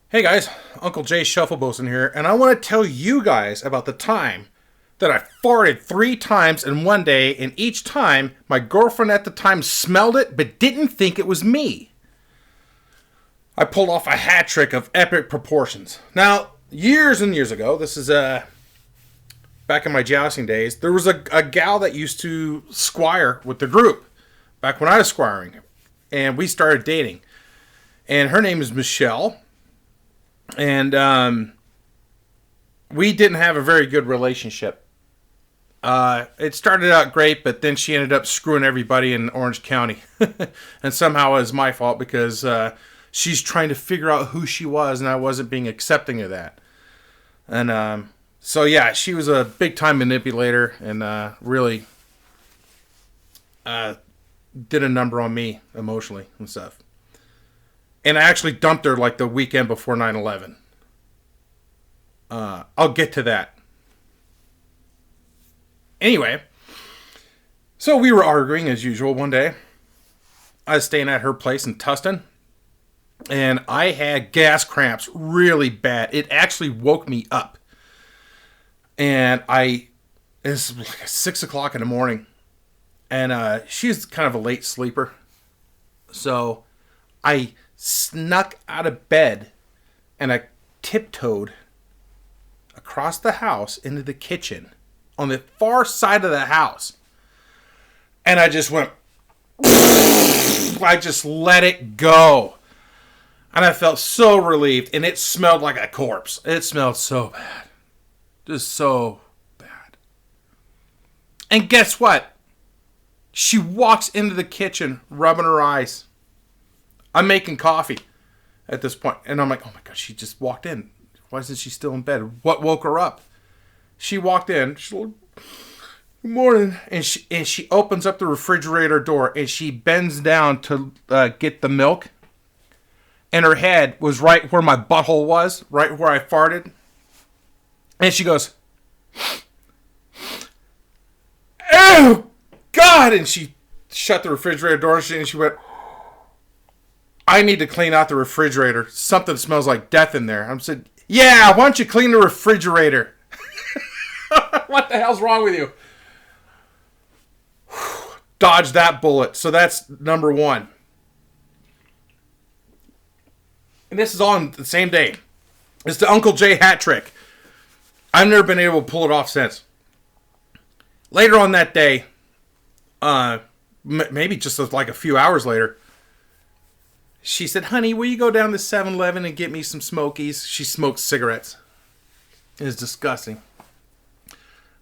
Hey guys, Uncle Jay Shuffleboson here, and I want to tell you guys about the time that I farted 3 times in one day, and each time my girlfriend at the time smelled it but didn't think it was me. I pulled off a hat trick of epic proportions. Now, years and years ago, this is back in my jousting days, there was a gal that used to squire with the group back when I was squiring, and we started dating. And her name is Michelle. And we didn't have a very good relationship. It started out great, but then she ended up screwing everybody in Orange County. And somehow it was my fault because she's trying to figure out who she was, and I wasn't being accepting of that. And so, yeah, she was a big-time manipulator and really did a number on me emotionally and stuff. And I actually dumped her like the weekend before 9/11. I'll get to that. Anyway, so we were arguing as usual one day. I was staying at her place in Tustin. And I had gas cramps really bad. It actually woke me up. And it's like 6 o'clock in the morning. And she's kind of a late sleeper. So I snuck out of bed and I tiptoed across the house into the kitchen on the far side of the house. And I just went, I just let it go. And I felt so relieved, and it smelled like a corpse. It smelled so bad. Just so bad. And guess what? She walks into the kitchen rubbing her eyes. I'm making coffee at this point. And I'm like, oh my God, she just walked in. Why isn't she still in bed? What woke her up? She walked in. She's like, good morning. And she opens up the refrigerator door and she bends down to get the milk. And her head was right where my butthole was, right where I farted. And she goes, oh God. And she shut the refrigerator door and she went, I need to clean out the refrigerator. Something smells like death in there. I said, yeah, why don't you clean the refrigerator? What the hell's wrong with you? Dodge that bullet. So that's number one. And this is all on the same day. It's the Uncle Jay hat trick. I've never been able to pull it off since. Later on that day, maybe just like a few hours later, she said, honey, will you go down to 7-Eleven and get me some Smokies? She smokes cigarettes. It is disgusting.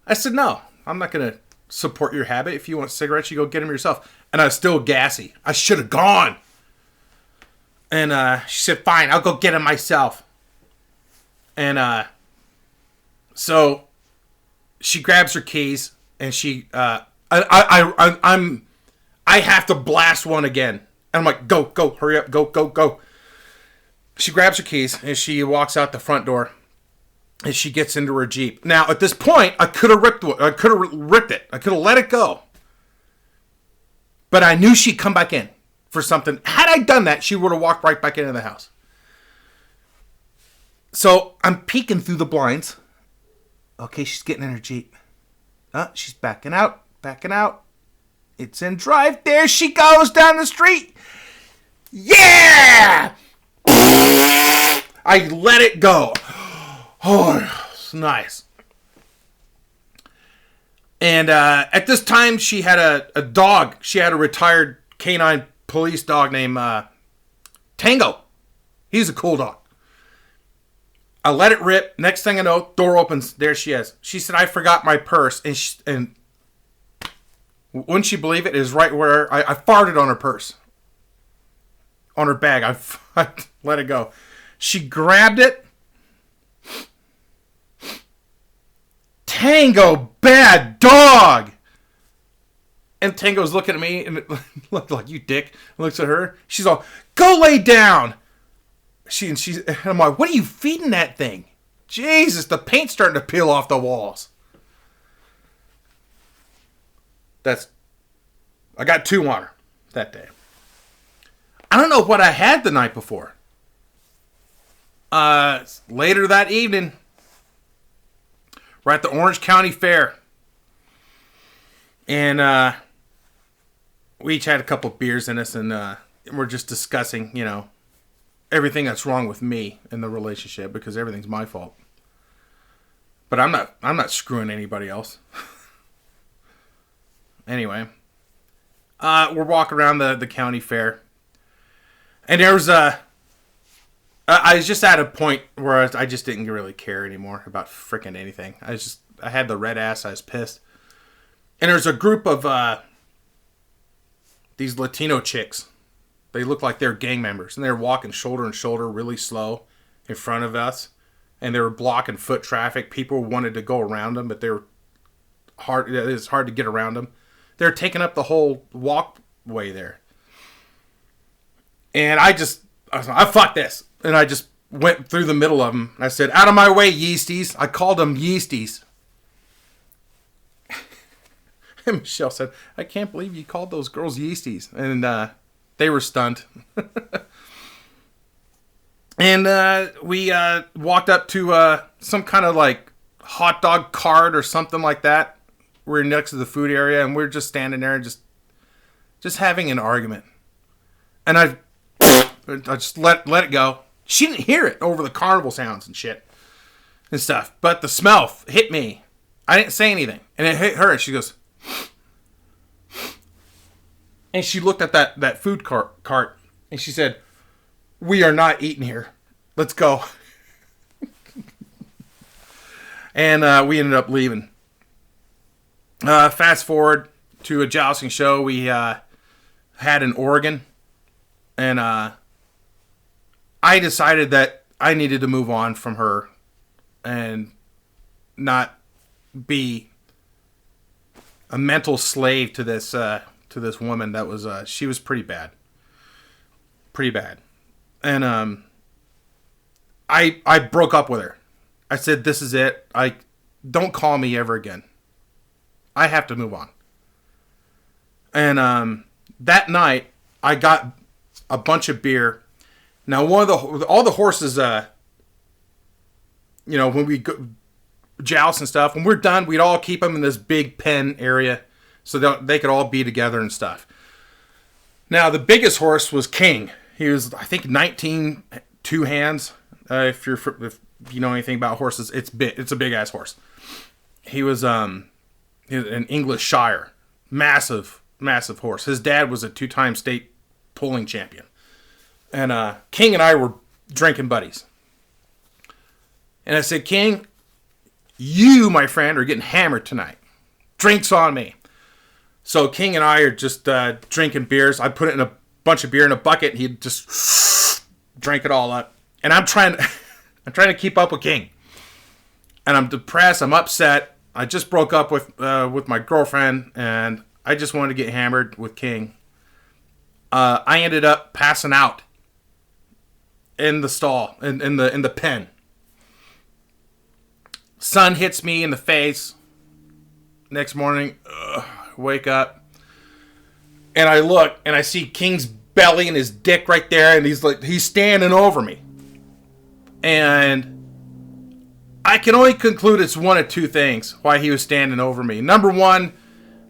I said, no, I'm not going to support your habit. If you want cigarettes, you go get them yourself. And I was still gassy. I should have gone. And she said, fine, I'll go get them myself. And so she grabs her keys and she, I have to blast one again. And I'm like, go, hurry up, go. She grabs her keys and she walks out the front door and she gets into her Jeep. Now, at this point, I could have ripped it. I could have let it go. But I knew she'd come back in for something. Had I done that, she would have walked right back into the house. So I'm peeking through the blinds. Okay, she's getting in her Jeep. She's backing out. It's in drive. There she goes down the street. Yeah! I let it go. Oh, it's nice. And at this time, she had a dog. She had a retired canine police dog named Tango. He's a cool dog. I let it rip. Next thing I know, door opens. There she is. She said, I forgot my purse. And wouldn't you believe it? Is right where I farted on her purse. On her bag. I let it go. She grabbed it. Tango, bad dog. And Tango's looking at me and it looked like, you dick. And looks at her. She's all, go lay down. And I'm like, what are you feeding that thing? Jesus, the paint's starting to peel off the walls. I got 2 on her that day. I don't know what I had the night before. Later that evening, we're at the Orange County Fair. And we each had a couple of beers in us, and we're just discussing, everything that's wrong with me in the relationship, because everything's my fault. But I'm not screwing anybody else. Anyway, we're walking around the county fair, and there was I was just at a point where I just didn't really care anymore about freaking anything. I had the red ass. I was pissed. And there's a group of these Latino chicks. They look like they're gang members, and they were walking shoulder to shoulder really slow in front of us, and they were blocking foot traffic. People wanted to go around them, but they were hard. It was hard to get around them. They're taking up the whole walkway there. And I was like, fuck this. And I just went through the middle of them. I said, out of my way, yeasties. I called them yeasties. And Michelle said, I can't believe you called those girls yeasties. And they were stunned. And we walked up to some kind of like hot dog cart or something like that. We're next to the food area, and we're just standing there and just having an argument. And I just let it go. She didn't hear it over the carnival sounds and shit and stuff. But the smell hit me. I didn't say anything. And it hit her, and she goes... And she looked at that food cart, and she said, we are not eating here. Let's go. And we ended up leaving. Fast forward to a jousting show we had in Oregon. And I decided that I needed to move on from her and not be a mental slave to this woman that was she was pretty bad. And I broke up with her. I said, this is it. Don't call me ever again. I have to move on. And that night I got a bunch of beer. Now all the horses when we go joust and stuff, when we're done, we'd all keep them in this big pen area so they could all be together and stuff. Now, the biggest horse was King. He was, I think, 19 two hands. If you know anything about horses, it's big. It's a big ass horse. He was an English Shire, massive horse. His dad was a 2-time state pulling champion, and King and I were drinking buddies. And I said, King, you, my friend, are getting hammered tonight. Drinks on me. So King and I are just drinking beers. I put it in a bunch of beer in a bucket, and he'd just drink it all up. And I'm trying to keep up with King. And I'm depressed. I'm upset. I just broke up with my girlfriend, and I just wanted to get hammered with King. I ended up passing out in the stall, in the pen. Sun hits me in the face. Next morning, wake up, and I look, and I see King's belly and his dick right there, and he's standing over me. And I can only conclude it's one of two things why he was standing over me. Number one,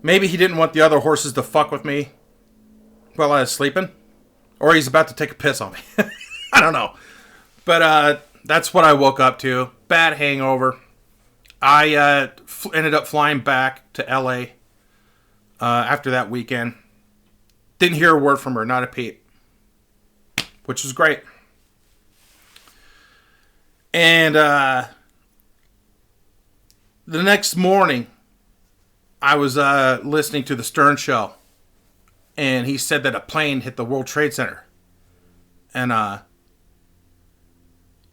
maybe he didn't want the other horses to fuck with me while I was sleeping, or he's about to take a piss on me. I don't know. But that's what I woke up to. Bad hangover. I ended up flying back to LA after that weekend. Didn't hear a word from her, not a peep, which was great. And the next morning, I was listening to the Stern Show, and he said that a plane hit the World Trade Center. And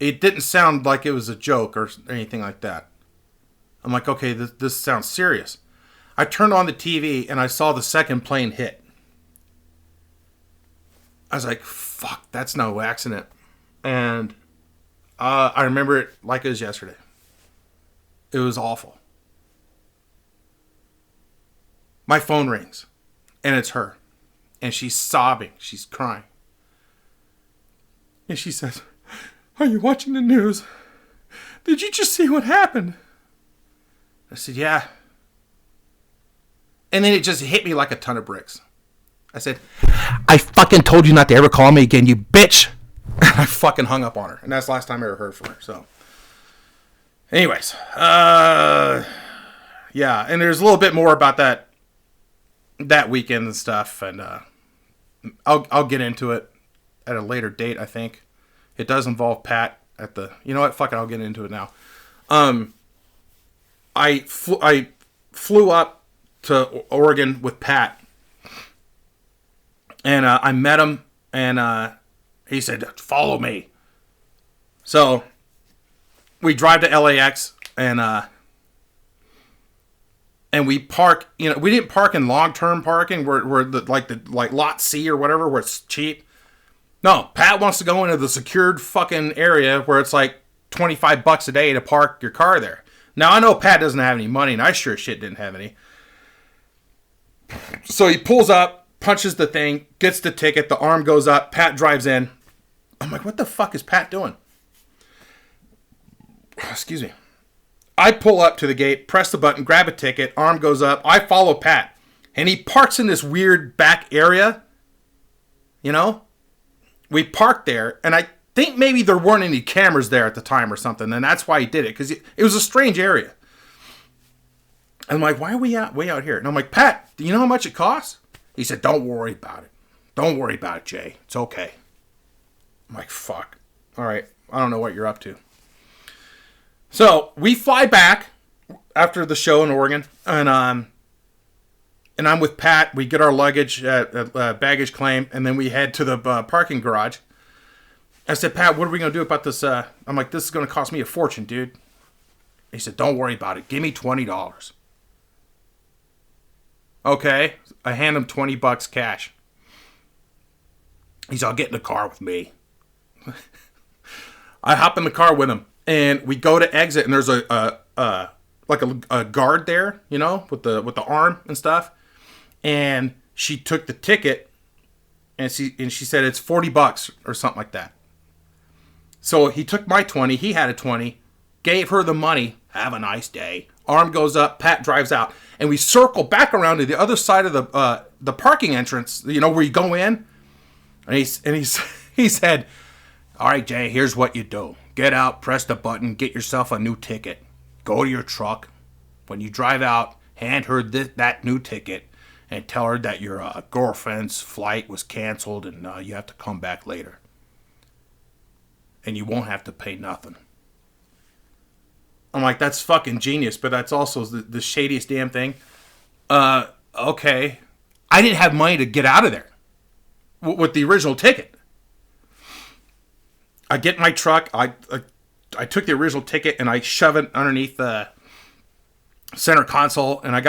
it didn't sound like it was a joke or anything like that. I'm like, okay, this sounds serious. I turned on the TV, and I saw the second plane hit. I was like, fuck, that's no accident. And I remember it like it was yesterday. It was awful. My phone rings, and it's her. And she's sobbing. She's crying. And she says, "Are you watching the news? Did you just see what happened?" I said, "Yeah." And then it just hit me like a ton of bricks. I said, "I fucking told you not to ever call me again, you bitch." I fucking hung up on her. And that's the last time I ever heard from her. So, anyways. Yeah. And there's a little bit more about that weekend and stuff. And I'll get into it at a later date, I think. It does involve Pat at the... You know what? Fuck it. I'll get into it now. I flew up to Oregon with Pat. And I met him. And he said, "Follow me." So we drive to LAX. And we park. You know, we didn't park in long-term parking where like lot C or whatever, where it's cheap. No, Pat wants to go into the secured fucking area where it's like $25 a day to park your car there. Now, I know Pat doesn't have any money, and I sure as shit didn't have any. So he pulls up, punches the thing, gets the ticket, the arm goes up, Pat drives in. I'm like, what the fuck is Pat doing? Excuse me. I pull up to the gate, press the button, grab a ticket, arm goes up, I follow Pat. And he parks in this weird back area. You know? We parked there, and I think maybe there weren't any cameras there at the time or something, and that's why he did it, because it was a strange area. And I'm like, why are we way out here? And I'm like, Pat, do you know how much it costs? He said, "Don't worry about it. Don't worry about it, Jay. It's okay." I'm like, fuck. All right, I don't know what you're up to. So we fly back after the show in Oregon, and I'm with Pat. We get our luggage at baggage claim, and then we head to the parking garage. I said, "Pat, what are we going to do about this?" I'm like, "This is going to cost me a fortune, dude." He said, "Don't worry about it. Give me $20. Okay. I hand him $20 cash. He said, "I'll get in the car with me." I hop in the car with him, and we go to exit, and there's a guard there, you know, with the arm and stuff. And she took the ticket, and she said it's $40 or something like that. So he took my 20, he had a 20, gave her the money. Have a nice day. Arm goes up, Pat drives out, and we circle back around to the other side of the parking entrance, you know, where you go in. And he said, "All right, Jay, here's what you do. Get out, press the button, get yourself a new ticket. Go to your truck. When you drive out, hand her that new ticket and tell her that your girlfriend's flight was canceled and you have to come back later. And you won't have to pay nothing." I'm like, that's fucking genius, but that's also the shadiest damn thing. Okay. I didn't have money to get out of there with the original ticket. I get in my truck. I took the original ticket and I shove it underneath the center console, and I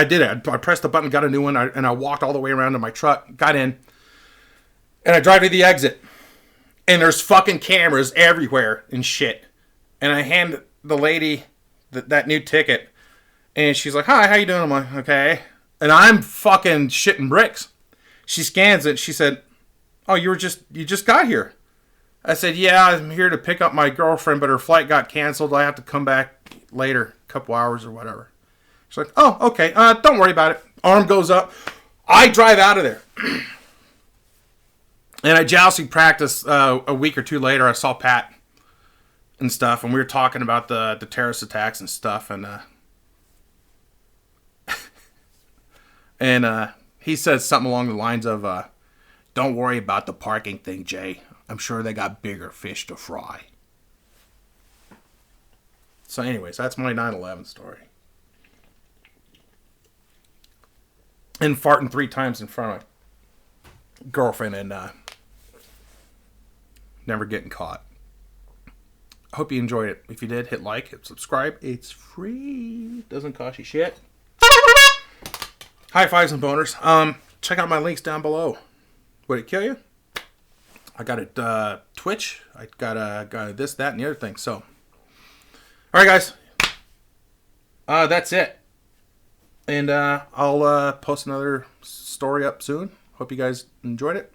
did it. I pressed the button, got a new one, and I walked all the way around to my truck, got in, and I drive to the exit, and there's fucking cameras everywhere and shit. And I hand the lady that new ticket, and she's like, "Hi, how you doing?" I'm like, "Okay." And I'm fucking shitting bricks. She scans it. She said, "Oh, you just got here." I said, "Yeah, I'm here to pick up my girlfriend, but her flight got canceled. I have to come back later, a couple hours or whatever." She's like, "Oh, okay. Don't worry about it." Arm goes up. I drive out of there. And I jousting practice a week or two later. I saw Pat and stuff, and we were talking about the terrorist attacks and stuff, and he said something along the lines of, "Don't worry about the parking thing, Jay. I'm sure they got bigger fish to fry." So anyways, that's my 9/11 story. And farting 3 times in front of my girlfriend and never getting caught. I hope you enjoyed it. If you did, hit like, hit subscribe. It's free. Doesn't cost you shit. High fives and boners. Check out my links down below. Would it kill you? I got a Twitch. I got a this, that, and the other thing. So, all right, guys. That's it. And I'll post another story up soon. Hope you guys enjoyed it.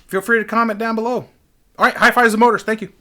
Feel free to comment down below. All right, high fives and motors. Thank you.